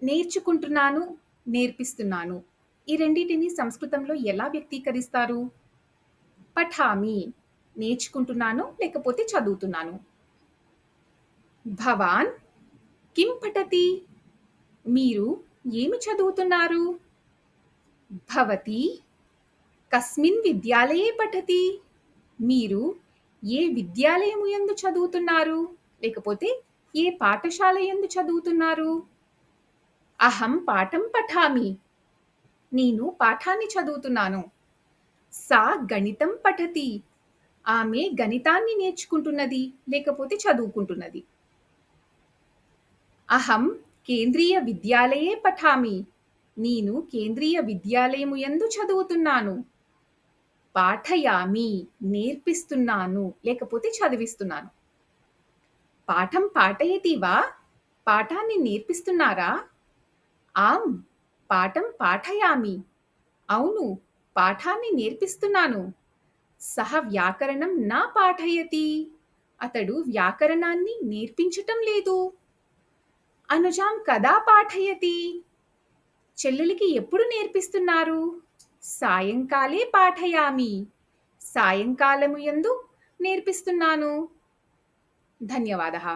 నేర్చుకుంటున్నాను, నేర్పిస్తున్నాను. ఈ రెండిటిని సంస్కృతంలో ఎలా వ్యక్తీకరిస్తారు? పఠామి నేర్చుకుంటున్నాను, లేకపోతే చదువుతున్నాను. భవాన్ కిం పఠతి? మీరు ఏమి చదువుతున్నారు? భవతి కస్మిన్ విద్యాలయే పఠతి? మీరు ఏ విద్యాలయము యందు చదువుతున్నారు? లేకపోతే ఏ పాఠశాల యందు చదువుతున్నారు? అహం పాఠం పఠామి. నేను పాఠాన్ని చదువుతున్నాను. సా గణితం పఠతి. ఆమె గణితాన్ని నేర్చుకుంటున్నది, లేకపోతే చదువుకుంటున్నది. అహం కేంద్రీయ విద్యాలయే పఠామి. నేను కేంద్రీయ విద్యాలయము యందు చదువుతున్నాను. పాఠయామి నేర్పిస్తున్నాను, లేకపోతే చదివిస్తున్నాను. పాఠం పాఠయతి వా? పాఠాన్ని నేర్పిస్తున్నారా? ఆం పాఠం పాఠయామి. అవును, పాఠాన్ని నేర్పిస్తున్నాను. సహ వ్యాకరణం నా పాఠయతి. అతడు వ్యాకరణాన్ని నేర్పించటం లేదు. అనుజాం కదా పాఠయతి. చెల్లెలికి ఎప్పుడు నేర్పిస్తున్నారు? సాయంకాలే పాఠయామి. సాయంకాలము యందు నేర్పిస్తున్నాను. ధన్యవాదः.